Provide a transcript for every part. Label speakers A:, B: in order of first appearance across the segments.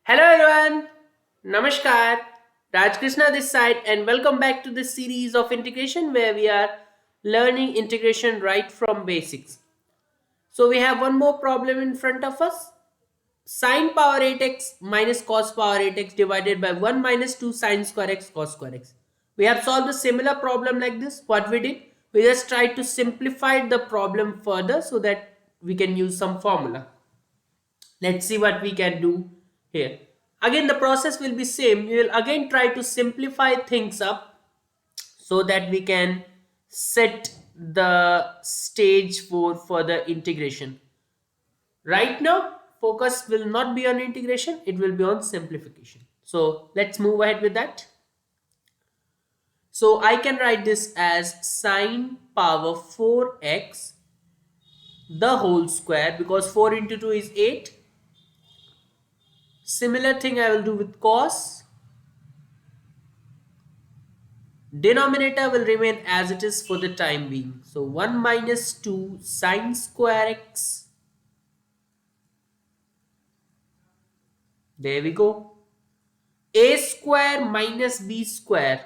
A: Hello everyone, Namaskar, Raj Krishna this side, and welcome back to this series of integration where we are learning integration right from basics. So we have one more problem in front of us. Sin power 8x minus cos power 8x divided by 1 minus 2 sin square x cos square x. We have solved a similar problem like this. What we did, we just tried to simplify the problem further so that we can use some formula. Let's see what we can do here. Again, the process will be same. We will again try to simplify things up so that we can set the stage for further integration. Right now, focus will not be on integration, it will be on simplification. So let's move ahead with that. So I can write this as sine power 4x the whole square, because 4 into 2 is 8. Similar thing I will do with cos. Denominator will remain as it is for the time being. So 1 minus 2 sine square x. There we go. A square minus b square.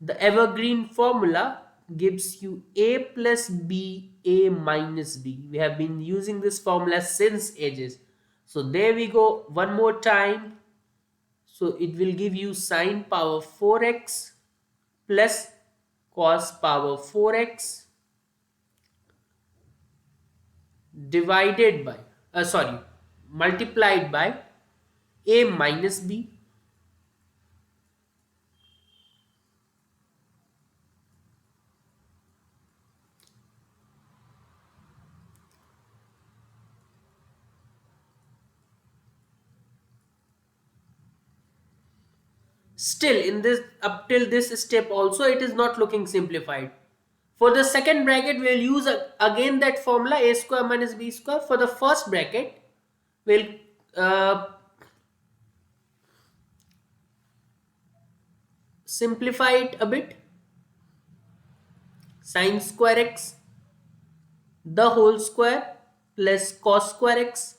A: The evergreen formula gives you a plus b, a minus b. We have been using this formula since ages. So there we go. One more time. So it will give you sine power 4x plus cos power 4x divided by multiplied by a minus b. Still, in this, up till this step also, it is not looking simplified. For the second bracket, we will use again that formula a square minus b square. For the first bracket, we'll uh, simplify it a bit. Sine square x the whole square plus cos square x.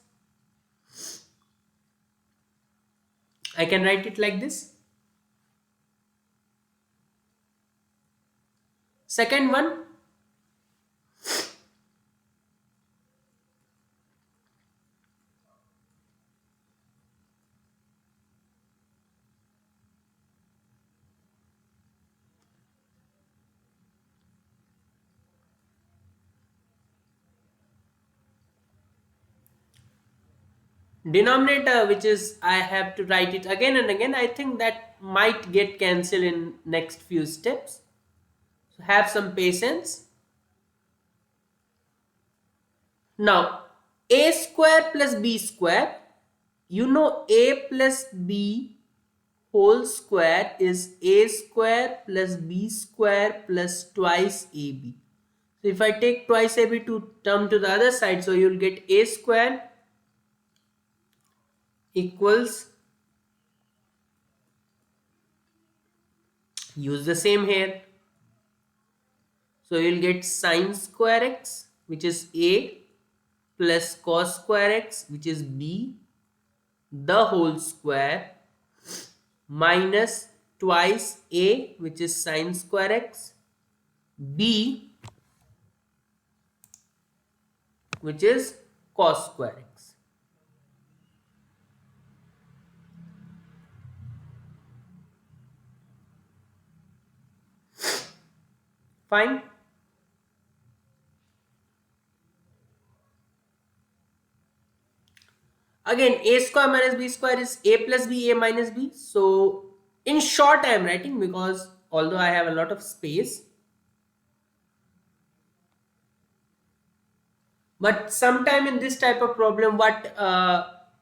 A: I can write it like this. Second one, denominator, which is I have to write it again and again. I think that might get cancelled in next few steps. So have some patience. Now, a square plus b square, you know a plus b whole square is a square plus b square plus twice ab. So if I take twice ab to term to the other side, so you'll get a square equals, use the same here. So you'll get sine square x, which is a, plus cos square x, which is b, the whole square, minus twice a, which is sine square x, b, which is cos square x. Fine. Again, a square minus b square is a plus b, a minus b. So in short, I am writing, because although I have a lot of space, but sometime in this type of problem, what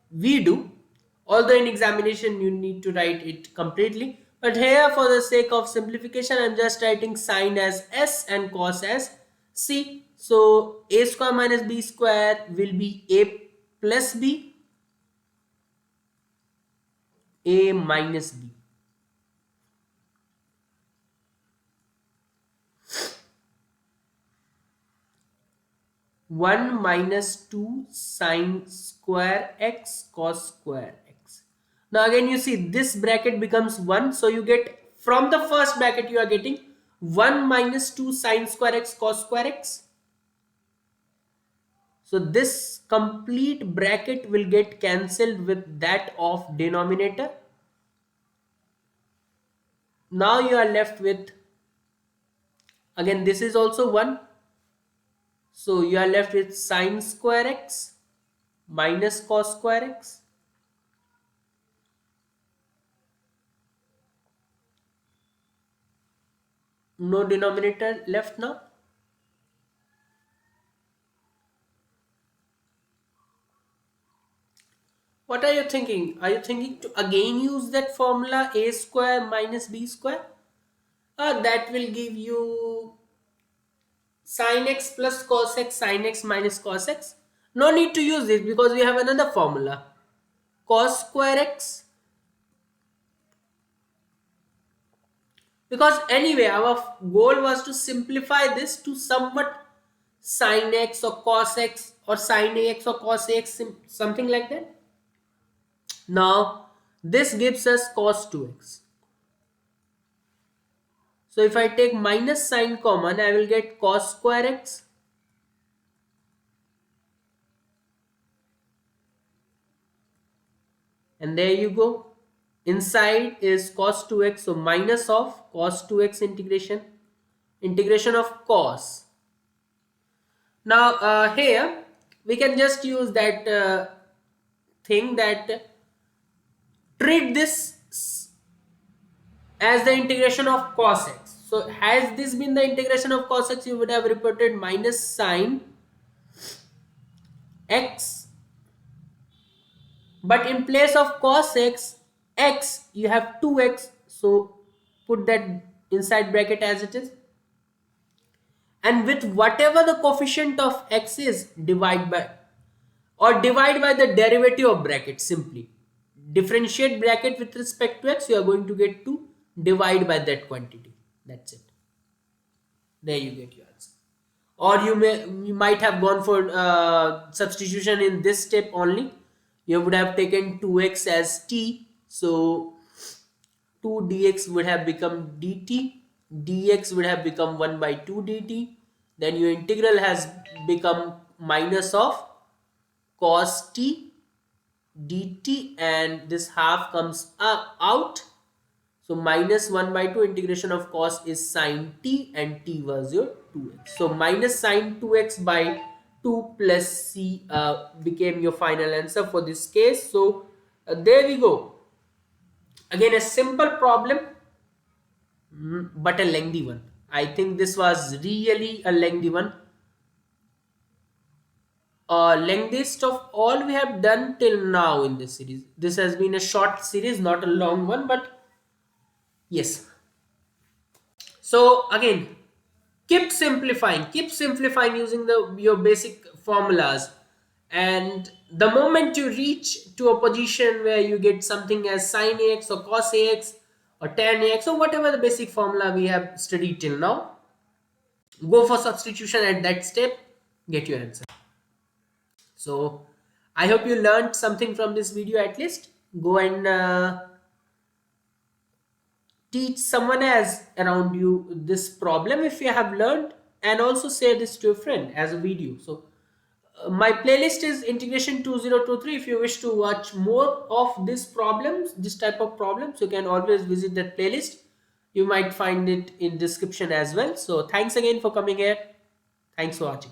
A: we do, although in examination you need to write it completely, but here for the sake of simplification, I'm just writing sine as s and cos as c. So a square minus b square will be a plus b, a minus b. 1 minus 2 sine square x cos square x. Now again you see this bracket becomes 1. So you get from the first bracket you are getting 1 minus 2 sine square x cos square x. So this complete bracket will get cancelled with that of denominator. Now you are left with, again this is also 1. So you are left with sine square x minus cos square x. No denominator left now. What are you thinking? Are you thinking to again use that formula a square minus b square? Or that will give you sin x plus cos x, sin x minus cos x? No need to use this because we have another formula. Cos square x. Because anyway, our goal was to simplify this to somewhat sin x or cos x or sin ax or cos ax, something like that. Now, this gives us cos 2x. So if I take minus sign common, I will get cos square x. And there you go. Inside is cos 2x. So minus of cos 2x integration. Integration of cos. Now here we can just use that thing that treat this as the integration of cos x. So has this been the integration of cos x, you would have reported minus sine x, but in place of cos x, x you have 2x, so put that inside bracket as it is, and with whatever the coefficient of x is, divide by the derivative of bracket. Simply differentiate bracket with respect to x, you are going to get 2, divide by that quantity. That's it. There you get your answer. Or you might have gone for substitution in this step only. You would have taken 2x as t, so 2 dx would have become dt, dx would have become 1 by 2 dt, then your integral has become minus of cos t dt, and this half comes out. So minus 1 by 2 integration of cos is sine t, and t was your 2x. So minus sine 2x by 2 plus c became your final answer for this case. So there we go. Again a simple problem, but a lengthy one. I think this was really a lengthy one. Lengthiest of all we have done till now in this series. This has been a short series, not a long one, but yes. So again, keep simplifying using your basic formulas, and the moment you reach to a position where you get something as sin ax or cos ax or tan ax or whatever the basic formula we have studied till now, go for substitution at that step, get your answer. So I hope you learned something from this video. At least go and teach someone else around you this problem if you have learned, and also share this to your friend as a video. So my playlist is integration 2023. If you wish to watch more of this type of problems, you can always visit that playlist. You might find it in description as well. So thanks again for coming here. Thanks for watching.